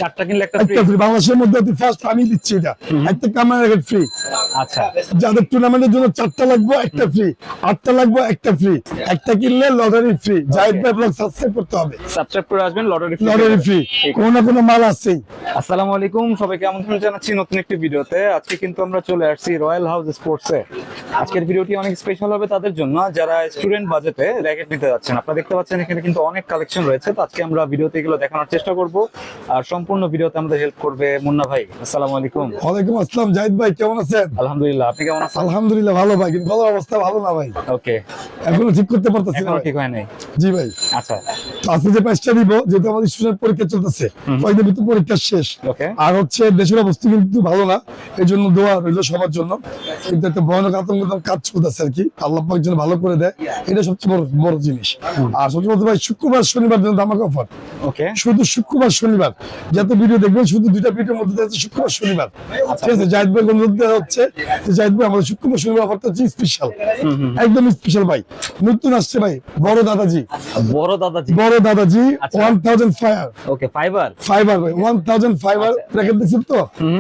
4টা কিনলে একটা একটা ফ্রি। বাংলাদেশের মধ্যে অতি ফার্স্ট আমি দিচ্ছি এটা, একটা ক্যামেরা র্যাকেট ফ্রি। আচ্ছা, যাদের টুর্নামেন্টের জন্য 4টা লাগবে একটা ফ্রি, 8টা লাগবে একটা ফ্রি, একটা কিনলে লটারি ফ্রি। জাহিদ ভাই ব্লগ সাবস্ক্রাইব করতে হবে, সাবস্ক্রাইব করে আসবেন, লটারি ফ্রি। কোনো না কোনো মাল আছেই। আসসালামু আলাইকুম, সবাইকে আমন্ত্রণ জানাচ্ছি নতুন একটি ভিডিওতে। আজকে কিন্তু আমরা চলে আসছি রয়্যাল হাউস স্পোর্টসে। আজকের ভিডিওটি অনেক স্পেশাল হবে তাদের জন্য যারা স্টুডেন্ট বাজেটে র্যাকেট নিতে যাচ্ছেন। আপনারা দেখতে পাচ্ছেন এখানে কিন্তু অনেক কালেকশন রয়েছে। তো আজকে আমরা ভিডিওতে এগুলো দেখানোর চেষ্টা করব, আর সম্পূর্ণ ভিডিওতে আমাদের হেল্প করবে মুন্না ভাই। আসসালামু আলাইকুম। ওয়ালাইকুম আসসালাম। জাহিদ ভাই কেমন আছেন? আলহামদুলিল্লাহ, আপনি কেমন আছেন? আলহামদুলিল্লাহ ভালো ভাই, কিন্তু গলার অবস্থা ভালো না ভাই। ওকে, এখনো ঠিক করতে পারতেছি না এখনো ভাই। ঠিক হয় নাই? জি ভাই। আচ্ছা, তো আজকে যে প্রাইসটা দিব, যেহেতু আমাদের স্টুডেন্ট পরীক্ষা চলতেছে, কয়েকদিন ভিতরে পরীক্ষা শেষ, ওকে। আর হচ্ছে দেশের অবস্থা কিন্তু ভালো না, এই জন্য দোয়া রইল সবার জন্য। কিন্তু একটা ভয়ানক আতঙ্ক কাজ চলতেছে আর কি, আল্লাহ পাক যেন ভালো করে দেয়, এটা সবচেয়ে বড় বড় জিনিস। আর সবচেয়ে বড় ভাই, শুক্রবার শনিবার জন্য ধামাকা অফার। ওকে, শুধু শুক্রবার শনিবার যত ভিডিও দেখবেন, শুধু দুইটা ভিডিওর মধ্যে দেখা যাচ্ছে শুক্রবার শনিবার। ঠিক আছে, জাহিদ ভাই অনুরোধ দেওয়া হচ্ছে যে জাহিদ ভাই আমাদের শুক্রবার শনিবার অফারটা হচ্ছে স্পেশাল, একদম স্পেশাল ভাই। নতুন আসছে ভাই, বড় দাদাজি, বড় দাদাজি। 1000 ফায়ার। ওকে, ফাইবার ফাইবার ভাই, 1000 ফাইবার ব্র্যাকেট দেখছেন তো,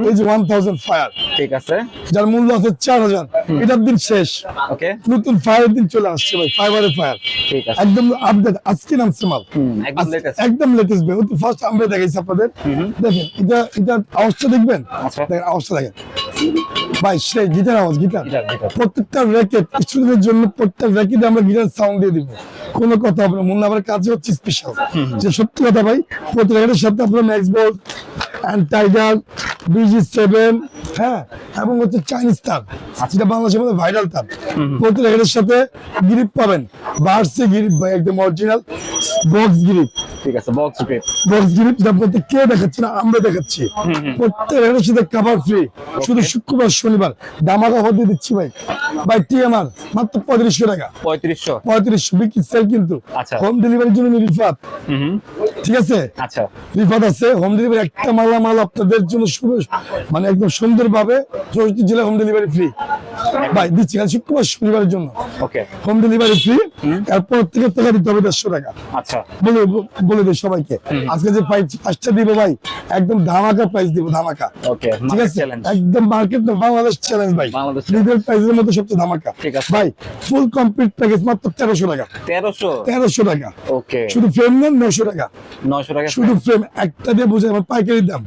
এই যে 1000 ফায়ার, ঠিক আছে। যার মূল্য আছে 4000। এটার দিন শেষ, ওকে, নতুন ফায়ারের দিন চলে আসছে ভাই। ফাইবারের ফায়ার ঠিক আছে, একদম আপডেট, আজকে নামছে মাল, একদম লেটেস্ট। একদম লেটেস্ট ভাই। অতি ফার্স্ট আমরা দেখাইছি আপনাদের। দেখেন এটা আওয়াজটা দেখবেন, আচ্ছা। দেখেন আওয়াজটা দেখেন ভাই, সেই গিটার আওয়াজ, গিটার। গিটার। প্রত্যেকটা র্যাকেট স্টুডেন্টের জন্য, প্রত্যেকটা র্যাকেটে আমরা গিটার সাউন্ড দিয়ে দিব, কোনো কথা হবে না। মুন্না আমার কাজ হচ্ছে স্পেশাল, যে সত্যি কথা ভাই। প্রতি র্যাকেটের সাথে আপনার max bolt and tiger BG7, হ্যাঁ, এবং হচ্ছে চাইনিজ তার, যেটা বাংলাদেশের মধ্যে ভাইরাল তার। প্রতি র্যাকেটের সাথে গ্রিপ পাবেন, বার্সে গ্রিপ ভাই, একদম অরিজিনাল বক্স গ্রিপ। ঠিক আছে, বক্স গ্রিপ। বক্স গ্রিপ যেটা প্রত্যেক কেউ দেখাচ্ছে না, আমরা দেখাচ্ছি। প্রত্যেক র্যাকেটের সাথে কভার ফ্রি। শুধু শুক্রবার শনিবার ধামাকা অফার দিয়ে দিচ্ছি ভাই। ভাই TMR মাত্র 3500 টাকা। 3500 বিক্রি সেল কিন্তু। আচ্ছা। হোম ডেলিভারির জন্য রিফাত, ঠিক আছে, আচ্ছা, রিফাত আছে। হোম ডেলিভারি একটা মাল আপনাদের জন্য মানে একদম সুন্দরভাবে 64 জেলায় হোম ডেলিভারি ফ্রি ভাই দিচ্ছি, খালি শুক্রবার শনিবারের জন্য। ওকে, হোম ডেলিভারি ফ্রি। এরপর থেকে টাকা দিতে হবে 150 টাকা। আচ্ছা, বলে দিই সবাইকে, আজকে যে প্রাইসটা দিব ভাই, একদম ধামাকা প্রাইস দিব, ধামাকা। ওকে, ঠিক আছে, চ্যালেঞ্জ। একদম মার্কেট না, বাংলাদেশ চ্যালেঞ্জ ভাই। বাংলাদেশ রিটেল প্রাইসের মধ্যে সবচেয়ে ধামাকা। ঠিক আছে ভাই, ফুল কমপ্লিট প্যাকেজ মাত্র 1300 টাকা। 1300 টাকা। ওকে, শুধু ফ্রেম নেন 900 টাকা। 900 টাকা শুধু ফ্রেম একটা দিয়ে বুঝে আমার পাইকারি দাম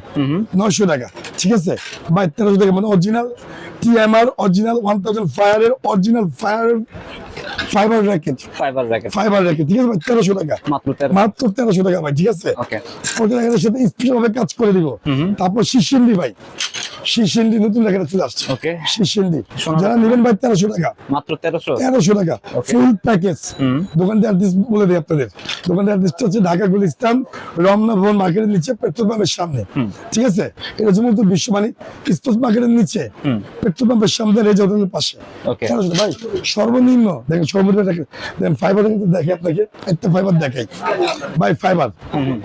900 টাকা। ঠিক আছে ভাই, 1300 টাকা মানে অরিজিনাল TMR, অরিজিনাল 1000 ফায়ারের অরিজিনাল ফাইবার র্যাকেট। ঠিক আছে ভাই, 1300 টাকা মাত্র। মাত্র 1300 টাকা ভাই। ঠিক আছে, ওকে, ওদের সাথে স্পেশাল ভাবে কাজ করে দিব। তারপর শিশিন্ডি ভাই, শিশিন্ডি নতুন র্যাকেট চলে আসছে। ওকে, শিশিন্ডি যারা নেবেন ভাই 1300 টাকা। মাত্র 1300 টাকা ফুল প্যাকেজ। দোকানটার অ্যাড্রেস বলে দিই আপনাদের। দোকানটার অ্যাড্রেসটা হচ্ছে ঢাকা গুলিস্তান, রমনা ভবন মার্কেটের নিচে, পেট্রোল পাম্পের সামনে। ঠিক আছে, এটা হচ্ছে মূলত বিশ্ববাণী স্পোর্টস মার্কেটের নিচে, পেট্রোল পাম্পের সামনে, রেজ হোটেলের পাশে। ওকে, ভাই সর্বনিম্ন দেখেন, সর্বনিম্ন দেখেন ফাইবার দেখে আপনাকে একটা ফাইবার দেখাই ভাই। ফাইবার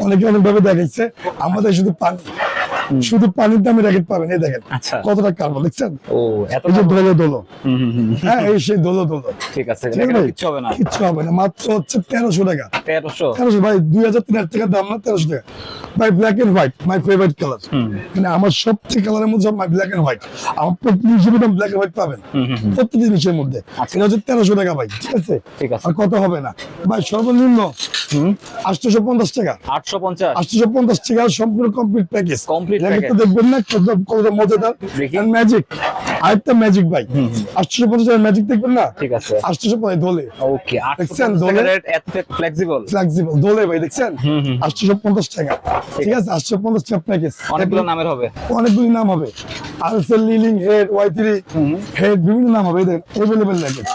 অনেকে অনেকভাবে দেখাইছে, আমাদের শুধু পানির দামে র্যাকেট পাবেন। এই দেখেন আচ্ছা, কতটা কার্বন দেখছেন। ও এত এই যে দোলো, হ্যাঁ, এই সেই দোলো। ঠিক আছে, ঠিক আছে, কিচ্ছু হবে না। কিচ্ছু হবে না, মাত্র হচ্ছে 1300 টাকা। 1300 ভাই, 2000-3000 টাকা দাম না, 1300 টাকা ভাই। Black and white my favourite colour, মানে আমার সবচেয়ে কালারের মধ্যে মাই ব্ল্যাক এন্ড হোয়াইট। আমার প্রতি জিনিসের মধ্যে ব্ল্যাক এন্ড হোয়াইট পাবেন, প্রত্যেক জিনিসের মধ্যে। এটা হচ্ছে 1300 টাকা ভাই। ঠিক আছে, আর কত হবে না ভাই, সর্বনিম্ন 850 টাকা। 850 টাকা সম্পূর্ণ কমপ্লিট প্যাকেজ। দেখবেন না কতটা মজাদার ম্যাজিক। আরেকটা ম্যাজিক ভাই, 850 টাকার ম্যাজিক দেখবেন না। ঠিক আছে, 850 দোলে। ওকে, দেখছেন 850 দোলে এত ফ্লেক্সিবল দোলে ভাই, দেখছেন 850 টাকা। ঠিক আছে, 850 টাকা প্যাকেজ। অনেকগুলো নামের হবে, অনেকগুলো নাম হবে, আরএসএল, লিলিং, হেড, Y3 হেড, বিভিন্ন নাম হবে। দেখেন अवेलेबल র্যাকেট,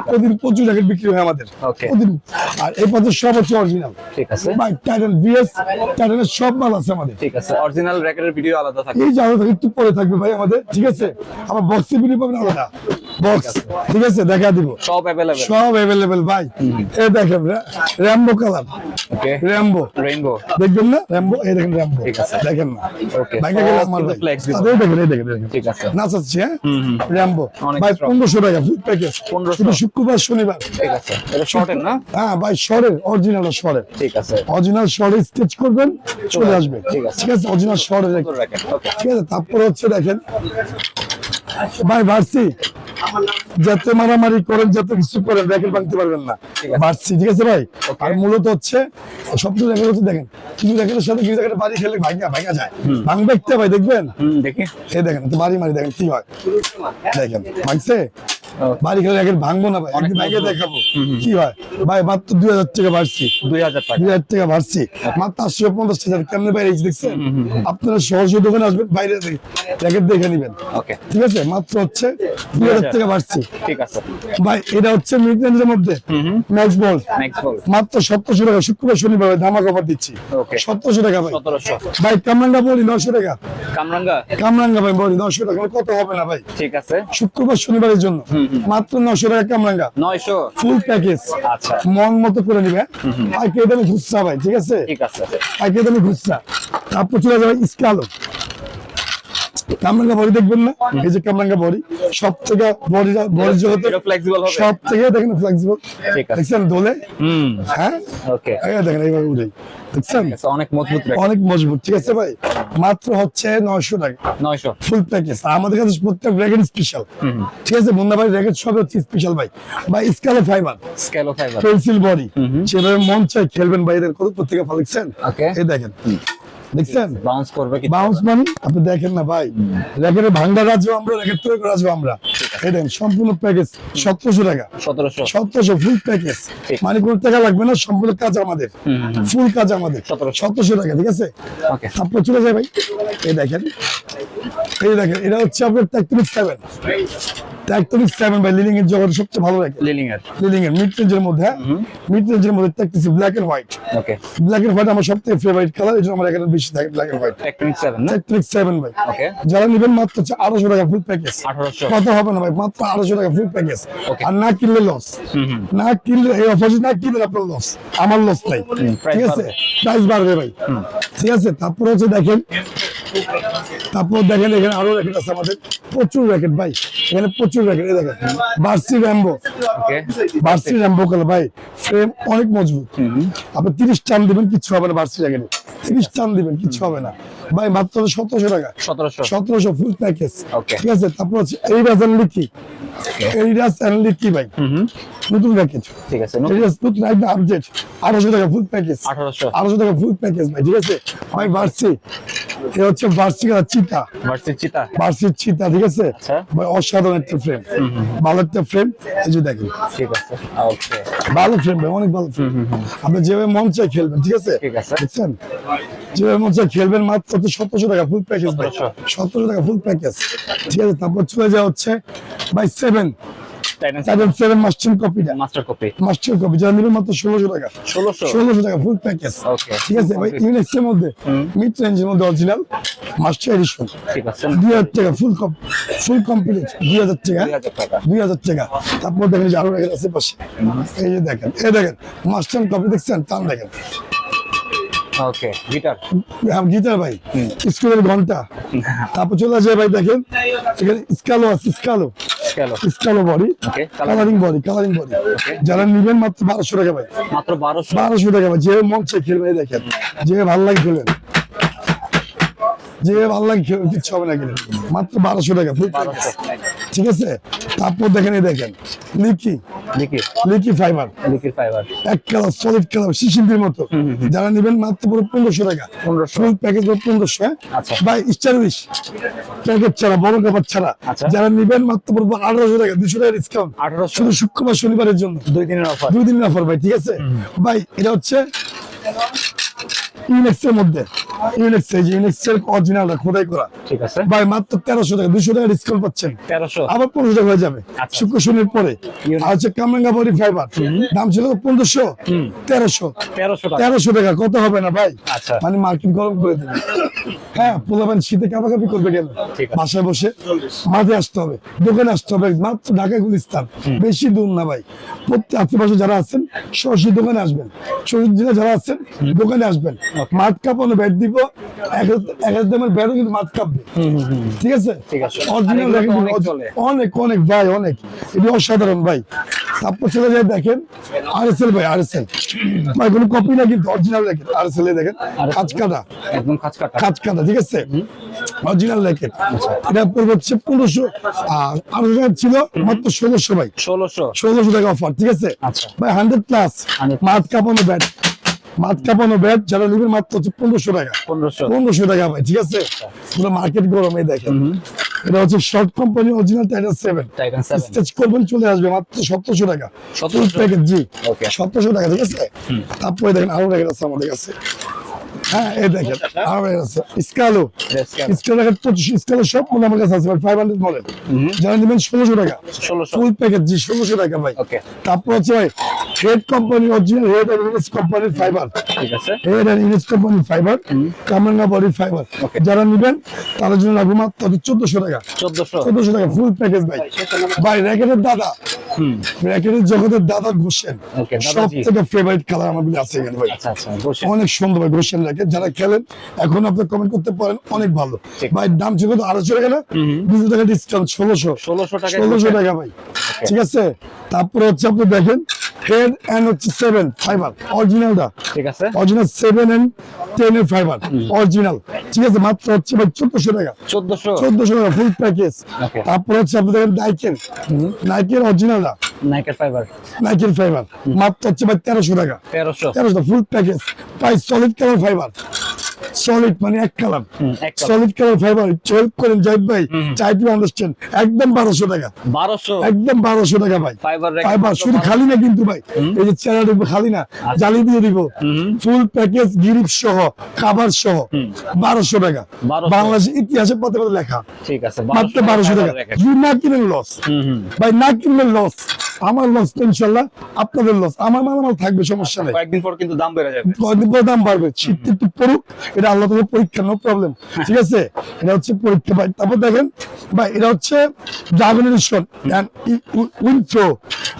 প্রতিদিন প্রচুর র্যাকেট বিক্রি হয় আমাদের প্রতিদিন। আর এই পাশে সব হচ্ছে অরিজিনাল। ঠিক আছে ভাই, টাইটান VS, টাইটানের সব মাল আছে আমাদের। ঠিক আছে, অরিজিনাল র্যাকেটের ভিডিও আলাদা থাকে, এই যে আলাদা একটু পরে থাকবে ভাই আমাদের। ঠিক আছে, আবার বক্সে ভিডিও পাবেন আলাদা। বক্স, ঠিক আছে, দেখা দিব সব অ্যাভেলেবল। সব অ্যাভেলেবেল ভাই। এই দেখেন র্যাম্বো কালার, ওকে, র্যাম্বো রেইনবো। দেখবেন না র্যাম্বো, এই দেখেন র্যাম্বো, ঠিক আছে। দেখেন না ওকে, ভাইকে গেলে আমার ভাই ফ্লেক্সিবল। তাদের দেখেন, এই দেখেন দেখেন ঠিক আছে, নাচাচ্ছি। হ্যাঁ র্যাম্বো অনেক ভাই strong। 1500 টাকা ফুল প্যাকেজ, 1500 শুধু শুক্রবার শনিবার। ঠিক আছে, এটা শর্টের না? হ্যাঁ ভাই শর্টের, অরিজিনাল শর্টের, ঠিক আছে, অরিজিনাল শর্টে স্কেচ করবেন চলে আসবে। ঠিক আছে। ঠিক আছে, অরিজিনাল শর্টে সুন্দর racket, okay। ঠিক আছে। তারপরে হচ্ছে দেখেন ভাই ভার্সি, যাতে মারামারি করেন যাতে কিছু করেন র্যাকেট ভাঙতে পারবেন না, ঠিক আছে। ভার্সি, ঠিক আছে ভাই। Okay। আর মূলত হচ্ছে সবচেয়ে র্যাকেট হচ্ছে দেখেন, কিছু র্যাকেটের সাথে কিছু র্যাকেট বাড়ি খেলে ভাঙা যায়, ভাঙবে একটা ভাই দেখবেন, দেখি। এই দেখেন তো বাড়ি মারি দেখেন কি হয়, দেখেন ভাঙছে, বাড়ি খেলে র্যাকেট ভাঙবো না ভাই, অনেক একদিন ভাঙে মজবুত। দেখাবো কি হয় ভাই। মাত্র 2000 টাকা ভার্সি, 2000 টাকা। 2000 টাকা ভার্সি, মাত্র 850 টাকা। কেমনে বাইরে এই যে দেখছেন, আপনারা সহজে দোকানে আসবেন, বাইরে র্যাকেট দেখে নিবেন, ওকে, ঠিক আছে। মাত্র হচ্ছে 2000 টাকা ভার্সি ঠিক আছে। ভাই। এটা হচ্ছে মিড রেঞ্জের মধ্যে ম্যাক্স বল, নেক্সট বল। মাত্র 1700 টাকা, শুক্রবার শনিবার ধামাক অফার দিচ্ছি, ওকে, 1700 টাকা ভাই। 1700। ভাই কামরাঙ্গা বলি 900 টাকা, কামরাঙ্গা, কামরাঙ্গা ভাই বলি 900 টাকা, কত হবে না ভাই, ঠিক আছে, শুক্রবার শনিবারের জন্য মাত্র 900 টাকা কামরাঙ্গা 900। ফুল প্যাকেজ, আচ্ছা, মন মতো করে নিবে। আর কে দামে খুচরা ভাই, ঠিক আছে, ঠিক আছে, আর কে দামে খুচরা। তারপর চলে যাবে স্কালো, কামরাঙ্গা বডি দেখবেন না, এই যে কামরাঙ্গা বডি, সব থেকে বডি জগতে এটা ফ্লেক্সিবল হবে। সব থেকে দেখেন ফ্লেক্সিবল, ঠিক আছে। দেখছেন দোলে, হ্যাঁ ওকে, এই দেখেন এইভাবে উঠে, দেখছেন ঠিক আছে, অনেক মজবুত racket। অনেক মজবুত, ঠিক আছে ভাই। মাত্র হচ্ছে 900 টাকা 900। Full package. আমাদের কাছে প্রত্যেক র্যাকেট স্পেশাল, ঠিক আছে। মুন্না ভাই র্যাকেট সব হচ্ছে স্পেশাল ভাই। ভাই স্কালো ফাইবার, স্কেলো ফাইবার। পেন্সিল বডি, সেভাবে মন চাই খেলবেন বাইরের কত প্রত্যেকে ভালো, দেখছেন, ওকে, এই দেখেন, দেখছেন বাউন্স করবে কি? বাউন্স মানে আপনি দেখেন না ভাই, র্যাকেটের ভাঙ্গা রাজও আমরা, র্যাকেট তৈরি করা রাজও আমরা। এই দেখেন সম্পূর্ণ প্যাকেজ 1700 টাকা, 1700। 1700 ফুল প্যাকেজ, ঠিক। মানে কোনো টাকা লাগবে না, সম্পূর্ণ কাজ আমাদের, ফুল কাজ আমাদের, 1700 টাকা, ঠিক আছে। ওকে, তারপর চলে যায় ভাই, এই দেখেন, এই দেখেন এটা হচ্ছে আপনার ট্যাকটনিক 7, ট্যাকটনিক 7 ভাই, লিলিং এর জগৎ সবচেয়ে ভালো র্যাকেট, লিলিং এর। লিলিং এর মিড রেঞ্জের মধ্যে, মিড রেঞ্জের মধ্যে ট্যাকটিসি black and white, okay, black and white আমার সবথেকে ফেভারিট কালার, এই জন্য আমার এখানে বেশি থাকে ব্ল্যাক এন্ড হোয়াইট। টেকনিক 7 না? ট্যাকটনিক 7 ভাই, ওকে, যারা নেবেন মাত্র হচ্ছে 1800 টাকা ফুল প্যাকেজ, 1800। কত হবে না ভাই, মাত্র 1800 টাকা ফুল প্যাকেজ। Okay. আর না কিনলে লস, না কিনলে এই অফার না কিনলে আপনার লস, আমার লস নাই, price ঠিক আছে, বাড়বে। প্রাইস বাড়বে ভাই, ঠিক আছে। তারপর হচ্ছে দেখেন, তারপর দেখেন এখানে আরো র্যাকেট আছে আমাদের, প্রচুর র্যাকেট ভাই, এখানে প্রচুর র্যাকেট, এই দেখেন বার্সি র্যাম্বো, ওকে, বার্সি র্যাম্বো কালার ভাই, ফ্রেম অনেক মজবুত, আপনি 30 টান দিবেন কিচ্ছু হবে না, বার্সি র্যাকেটে 30 টান দিবেন কিচ্ছু হবে না ভাই, মাত্র 1700 টাকা, 1700। 1700 ফুল প্যাকেজ, Okay. ঠিক আছে। তারপর হচ্ছে এইরাজ এন্ড লিকি, এইরাজ এন্ড লিকি ভাই, নতুন প্যাকেজ, ঠিক আছে, এইরাজ নতুন একদম আপডেট, 1800 টাকা ফুল প্যাকেজ, 1800। 1800 টাকা ফুল প্যাকেজ ভাই, ঠিক আছে ভাই। বার্সি, এ হচ্ছে বার্সি কালার চিতা, ভার্সিটি চিতা। বার্সির চিতা, ঠিক আছে আচ্ছা। ভাই, অসাধারণ একটা ফ্রেম, ভালো একটা ফ্রেম, এই যে দেখেন ঠিক আছে, ওকে, ভালো ফ্রেম ভাই, অনেক ভালো ফ্রেম, আপনি যেভাবে মন চাই খেলবেন, ঠিক আছে, ঠিক আছে। দেখছেন যেভাবে মন চাই খেলবেন, মাত্র 1700 টাকা ফুল প্যাকেজ ভাই, 1700 টাকা ফুল প্যাকেজ, ঠিক আছে। তারপর চলে যাওয়া হচ্ছে ভাই 7 7 মাস্টার কপিটা, মাস্টার কপি মাস্টার কপি যারা নেবেন মাত্র 1600 টাকা, 1600। টাকা ফুল প্যাকেজ, Okay. ঠিক আছে ভাই। ইউনিক্স এর মধ্যে মিড রেঞ্জের মধ্যে অরিজিনাল মাস্টার এডিশন, ঠিক আছে, 2000 টাকা ফুল কমপ্লিট, 2000 টাকা, 2000 টাকা। 2000 টাকা। তারপর দেখেন যে আরো র্যাকেট আছে পাশে, এই যে দেখেন, এই দেখেন মাস্টার কপি, দেখছেন টান দেখেন, ওকে, গিটার। গিটার ভাই, স্কুলের ঘন্টা। তারপর চলে যায় ভাই, দেখেন এখানে স্কালো আছে, স্কালো স্কেলো, স্কালো বডি, ওকে, কালারিং বডি, যারা নিবেন মাত্র 1200 টাকা ভাই, মাত্র 1200। 1200 টাকা ভাই, যে মন চাই খেলবে, এই দেখেন যে ভালো লাগে খেলেন, যে ভালো লাগে কিচ্ছু হবে না খেলেন, মাত্র 1200 টাকা ফুল প্যাকেজ, 1200। ঠিক আছে। তারপর দেখেন এই দেখেন লিকি, লিকি, লিকি ফাইবার, লিকির ফাইবার। এক কালার সলিড কালার শিশির মতো, যারা নেবেন মাত্র পুরো 1500 টাকা 1500। ফুল প্যাকেজ 1500, হ্যাঁ আচ্ছা। ভাই স্টারউইশ প্যাকেজ ছাড়া, বড় কাপড় ছাড়া, আচ্ছা। যারা নেবেন মাত্র পুরো 1800 টাকা, 200 টাকা ডিসকাউন্ট, 1800। শুধু শুক্রবার শনিবারের জন্য 2 দিনের অফার। 2 দিনের অফার ভাই, ঠিক আছে ভাই। এটা হচ্ছে ইউনিক্স এর মধ্যে ইউনিক্স এর অরিজিনালটা খোদাই করা ঠিক আছে ভাই মাত্র 1300 টাকা 200 টাকা ডিসকাউন্ট পাচ্ছেন 1300 আবার 1500 টাকা হয়ে যাবে আচ্ছা। শুক্র শনির পরে আর হচ্ছে কামরাঙ্গা বডি ফাইবার দাম ছিল 1500 1300 1300 টাকা 1300 টাকা কত হবে না ভাই আচ্ছা। মানে মার্কেট গরম করে দিবে হ্যাঁ পোলাবেন শীতে কাবাকাবি করবে কেন ঠিক আছে। বাসায় বসে মাঠে আসতে হবে দোকানে আসতে হবে মাত্র ঢাকা গুলিস্তান বেশি দূর না ভাই প্রত্যেক আশেপাশে যারা আছেন সরাসরি দোকানে আসবেন শহীদ জেলা যারা আছেন দোকানে আসবেন মাঠ কাঁপানো ব্যাট দিব এক দামের ব্যাটও কিন্তু মাঠ কাঁপবে ঠিক আছে ঠিক আছে। অরিজিনাল আর এগুলো তো অনেক চলে। অনেক অনেক ভাই অনেক এটা অসাধারণ ভাই তারপর চলে যায় দেখেন আরএসএল ভাই আরএসএল ভাই কোনো কপি না কিন্তু অরিজিনাল দেখেন আরএসএল দেখেন কাজ কাটা একদম খাঁচ কাটা কাজ কাটা ঠিক আছে অরিজিনাল র্যাকেট এটা পড়বে হচ্ছে 1500 আর 800 টাকা ছিল মাত্র 1600 ভাই 1600 টাকা অফার ঠিক আছে আচ্ছা। ভাই 100 প্লাস 100 মাঠ কাঁপানো ব্যাট যারা নেবেন মাত্র হচ্ছে 1500 টাকা 1500 টাকা ভাই ঠিক আছে পুরো মার্কেট গরম এই দেখেন এটা হচ্ছে short company original Titan 7 stage করবেন চলে আসবে মাত্র 1700 টাকা 1700 প্যাকেজ জি ওকে 1700 টাকা ঠিক আছে তারপরে দেখেন আরো র্যাকেট আছে আমাদের কাছে হ্যাঁ এই দেখেন আরো র্যাকেট আছে স্কালো র্যাকেট 25 স্কালো সব মনে আমার কাছে আছে ভাই 500 মডেল যারা নেবেন 1600 টাকা 1600 ফুল প্যাকেজ জি 1600 টাকা ভাই ওকে তারপর হচ্ছে ভাই head company original head and ইউনিস কোম্পানির ফাইবার ঠিক আছে হেড এন্ড ইউনিস কোম্পানির ফাইবার কামরাঙ্গা বডি ফাইবার Okay. যারা নেবেন তাদের জন্য লাগবে মাত্র 1400 টাকা 1400 টাকা ফুল প্যাকেজ ভাই ভাই র্যাকেটের দাদা র্যাকেটের জগতের দাদা ঘোষেন Okay, দাদাজি। সব থেকে ফেভারিট কালার আমার আছে এখানে ভাই আচ্ছা আচ্ছা বসে অনেক সুন্দর ভাই ঘোষেন র্যাকেট যারা খেলেন এখন আপনি কমেন্ট করতে পারেন অনেক ভালো ঠিক। ভাই দাম ছিল তো 250 টাকা না 200 টাকা ডিসকাউন্ট 1600 টাকা 1600 টাকা ভাই ঠিক আছে তারপরে হচ্ছে আপনি দেখেন হেড এন্ড হচ্ছে 7 ফাইবার অরিজিনালটা ঠিক আছে অরিজিনাল 7 এন্ড 10 এর ফাইবার অরিজিনাল ঠিক আছে মাত্র হচ্ছে ভাই 1400 টাকা 1400 টাকা ফুল প্যাকেজ Okay. তারপরে হচ্ছে আপনি দেখেন নাইকের অরিজিনালটা নাইকের ফাইবার নাইকের ফাইবার মাত্র হচ্ছে ভাই 1300 টাকা 1300 ফুল প্যাকেজ প্রায় সলিড কালার ফাইবার সলিড মানে এক কালার এক colour. Solid colour fibre help করেন জাহিদ ভাই চাই টু আন্ডারস্ট্যান্ড একদম 1200 টাকা 1200 একদম 1200 টাকা ভাই ফাইবার র্যাকেট ফাইবার শুধু খালি না কিন্তু ভাই এই যে চেহারা দেখবো খালি না জালি দিয়ে দিব ফুল প্যাকেজ গিরিপ সহ খাবার সহ 1200 টাকা 1200 বাংলাদেশের ইতিহাসে পথে পথে লেখা ঠিক আছে মাত্র 1200 টাকা র্যাকেট যদি না কিনেন লস ভাই না কিনলে লস আমার লস তো ইনশাল্লাহ আপনাদের লস আমার মালামাল থাকবে সমস্যা নেই কয়েকদিন পর কিন্তু দাম বেড়ে যাবে কয়েকদিন পরে দাম বাড়বে শীত একটু পড়ুক এটা আল্লাহ তাআলার পরীক্ষা নো প্রবলেম ঠিক আছে এটা হচ্ছে পরীক্ষা ভাই তারপর দেখেন ভাই এটা হচ্ছে dragon edition Winflow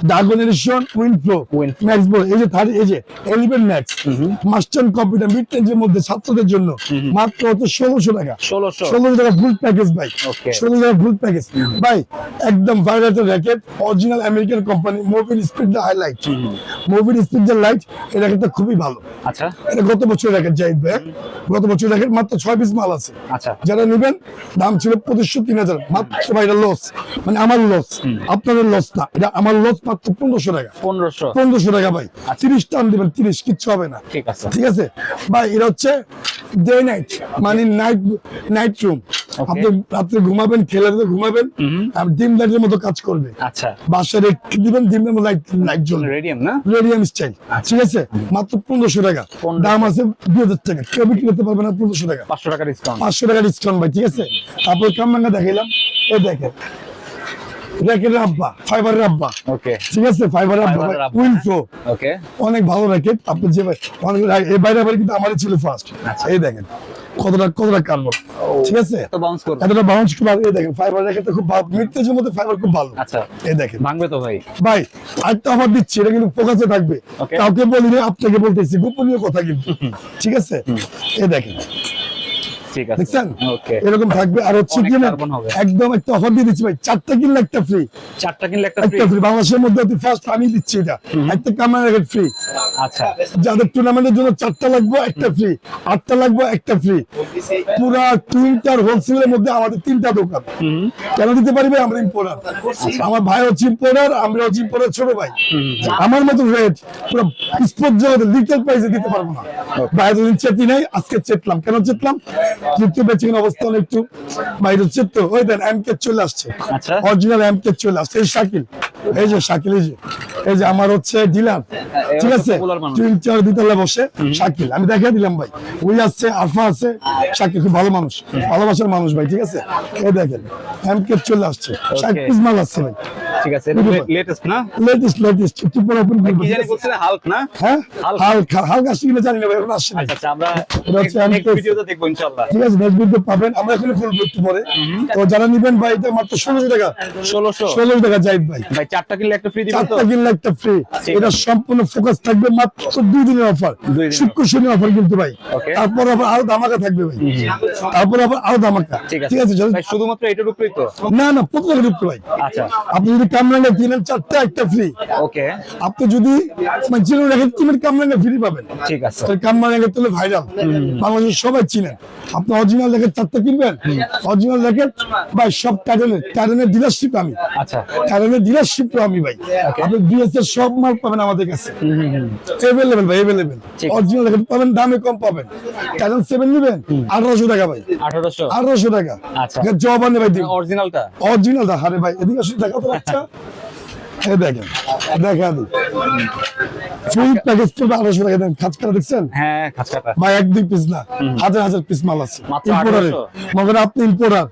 dragon edition Winflow Winflow। Max ball এই যে থার্ড এই যে eleven max master computer mid রেঞ্জের মধ্যে ছাত্রদের জন্য মাত্র হচ্ছে 1600 টাকা 1600 টাকা ফুল প্যাকেজ ভাই Okay। 1600 টাকা ফুল প্যাকেজ ভাই একদম viral racket original American company moving speed the highlight moving speed the light এই র্যাকেটটা খুবই ভালো আচ্ছা এটা গত বছর র্যাকেট জাহিদ ভাই গত বছর র্যাকেট মাত্র 6 পিস মাল আছে আচ্ছা যারা নেবেন দাম ছিল 2500-3000 মাত্র ভাই এটা লস মানে আমার লস আপনাদের লস না এটা আমার লস মাত্র 1500 টাকা 1500 টাকা ভাই 30 টান দিবেন 30 কিচ্ছু হবে না ঠিক আছে ঠিক আছে ভাই এটা হচ্ছে ডে নাইট মানে নাইট রুম আপনি রাত্রে ঘুমাবেন খেলে ঘুমাবেন আর ডিম লাইটের মতো কাজ করবে আচ্ছা বাসায় রেখে দিবেন ডিমের মতো লাইট জ্বলবে রেডিয়াম না রেডিয়াম স্টাইল ঠিক আছে মাত্র 1500 টাকা 1500 দাম আছে 2000 টাকা কেউ বিক্রি করতে পারবে না 1500 টাকা 500 টাকা ডিসকাউন্ট 500 টাকা ডিসকাউন্ট ভাই ঠিক আছে তারপর কামরাঙ্গা দেখাইলাম এই দেখেন র্যাকেটের আব্বা ফাইবারের আব্বা ওকে ঠিক আছে ফাইবারের আব্বা ফাইবারের আব্বা। উইনফ্লো ওকে অনেক ভালো র্যাকেট আপনি যে অনেক এই বাইরে আবার কিন্তু আমারই ছিল ফার্স্ট এই দেখেন কতটা কার্বন ঠিক আছে তো বাউন্স করবে এতটা বাউন্স করে এই দেখেন ফাইবার র্যাকেটটা খুব ভালো মিড-রেঞ্জের মধ্যে ফাইবার খুব ভালো আচ্ছা এই দেখেন ভাঙবে তো ভাই ভাই আরেকটা অফার দিচ্ছি এটা কিন্তু ফোকাসে থাকবে Okay. কাউকে বলি না আপনাকে বলতেছি গোপনীয় কথা কিন্তু ঠিক আছে এই দেখেন ঠিক আছে দেখছেন ওকে এরকম থাকবে আর হচ্ছে অনেক কি না carbon হবে। একদম একটা অফার দিয়ে দিচ্ছি ভাই 4টা কিনলে একটা ফ্রি চারটা কিনলে একটা ফ্রি একটা ফ্রি বাংলাদেশের মধ্যে অতি ফার্স্ট আমি দিচ্ছি এটা একটা ক্যামেরা র্যাকেট ফ্রি আচ্ছা যাদের টুর্নামেন্টের জন্য 4টা লাগবে একটা ফ্রি 8টা লাগবে একটা ফ্রি পুরা টুইটার হোলসেলের মধ্যে আমাদের 3টা দোকান কেন দিতে পারবে আমরা ইম্পোর্টার আমার ভাই হচ্ছে ইম্পোর্টার আমরা হচ্ছে ইম্পোর্টার ছোট ভাই আমার মতো রেট পুরো স্পোর্ট জগতে লিটল প্রাইসে দিতে পারবো না ভাই যদি চেতি নাই আজকে চেতলাম কেন চেতলাম কিন্তু বেচিং অবস্থান একটু বাইরে চেত ওই দেন এমকে চলে আসছে আচ্ছা অরিজিনাল এমকে চলে আসছে এই শাকিল এই যে এই যে আমার হচ্ছে ডিলার, ঠিক আছে, popular মানুষ। 3-4 দুতলা বসে শাকিল, আমি দেখাই দিলাম ভাই, ওই আছে আরফা আছে, শাকিল খুব ভালো মানুষ, ভালোবাসার মানুষ ভাই, ঠিক আছে। এই দেখেন এমকে চলে আসছে, 60 পিস মাল আসছে ভাই, ঠিক আছে, লেটেস্ট না? লেটেস্ট একটু পরে ওপেন কি জানি বলছিলেন, হাল্ক না? হ্যাঁ হাল্ক। হালকা আসছে কিনা জানি না ভাই, এখন আসছে না। আচ্ছা আচ্ছা, আমরা এটা হচ্ছে নেক্সট MKS ভিডিওতে দেখবো ইনশাআল্লাহ। ঠিক আছে, নেক্সট ভিডিও পাবেন, আমরা এখানে ফুল একটু পরে। তো যারা নিবেন ভাই, এটা মাত্র 1600 টাকা, 1600 টাকা জাহিদ ভাই, ভাই, 4টা কিনলে একটা ফ্রি দিবেন তো? 4টা কিনলে একটা ফ্রি। ঠিক এটা সম্পূর্ণ ফোকাস থাকবে মাত্র 2 দিনের অফার, 2 দিনের শুক্র শনি অফার কিন্তু ভাই। Okay. তারপর আবার আরো ধামাকা থাকবে ভাই, তারপর আবার আরো ধামাকা, ঠিক আছে ঠিক আছে। ভাই, শুধুমাত্র এটার উপরেই তো? না না, প্রত্যেকটা ঢুকতে ভাই, আচ্ছা, আপনি যদি কামরাঙ্গা কিনেন 4টা একটা ফ্রি, ওকে, আপনি যদি মানে চিনো রেখে কিনেন কামরাঙ্গা ফ্রি পাবেন। ঠিক আছে। তো কামরাঙ্গা তুলে ভাইরাল, বাংলাদেশের সবাই চিনেন। আপনি অরিজিনাল জ্যাকেট 4টা কিনবেন, অরিজিনাল জ্যাকেট ভাই সব টাইটানের ডিলারশিপ আমি, আচ্ছা, টাইটানের ডিলারশিপ আমি ভাই, আপনি বিএস এর সব মাল পাবেন আমাদের কাছে, এভেলেবেল ভাই, এভেলেবেল। ঠিক আছে। অরিজিনাল জ্যাকেট পাবেন, দামে কম পাবেন। টাইটান 7 নিবেন 1800 টাকা ভাই, 1800 1800 টাকা। আচ্ছা। জবানে ভাই দিন অরিজিনালটা? অরিজিনাল দা, আরে ভাই এদিকে আসুন, দেখা তো আচ্ছা, এই দেখেন, দেখা দিই ফুল প্যাকেজ পড়বে 1800 টাকা। দেন খাঁচ কাটা দেখছেন হ্যাঁ, খাঁচকাটা। ভাই, 1-2 পিস না, হাজার হাজার পিস মাল আছে মাত্র ইম্পোর্টারে। 1800? মনে করেন আপনি ইম্পোর্টার,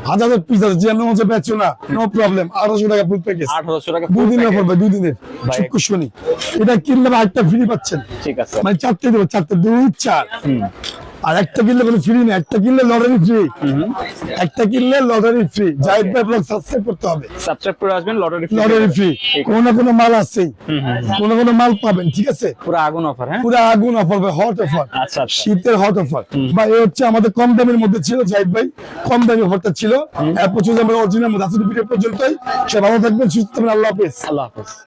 হাজার হাজার পিস আছে, যে মনে বেচো না, নো প্রবলেম, 1800 টাকা ফুল প্যাকেজ, 1800 টাকা 2 দিনের full অফার ভাই, 2 দিনের, ভাই। শুক্র শনি। এটা কিনলে ভাই একটা ফ্রি পাচ্ছেন, ঠিক আছে। মানে 4টে দেবো, 4টে 2-4, আর একটা কিনলে কোনো ফ্রি না, একটা কিনলে লটারি ফ্রি, একটা কিনলে লটারি ফ্রি। জাহিদ ভাই ব্লগ সাবস্ক্রাইব করতে হবে, সাবস্ক্রাইব করে আসবেন, লটারি লটারি ফ্রি। কোন না কোনো মাল আছেই, কোন কোনো মাল পাবেন, ঠিক আছে। পুরো আগুন অফার। হ্যাঁ, পুরো আগুন অফার ভাই, হট অফার, আচ্ছা আচ্ছা, শীতের হট অফার ভাই। এই হচ্ছে আমাদের কম দামের মধ্যে ছিল জাহিদ ভাই, কম দামি অফারটা ছিল। এরপর চলে আমরা অরিজিনাল মধ্যে আজকে ভিডিও পর্যন্তই। সবাই ভালো থাকবেন, সুস্থ থাকবেন, আল্লাহ হাফেজ। আল্লাহ হাফেজ।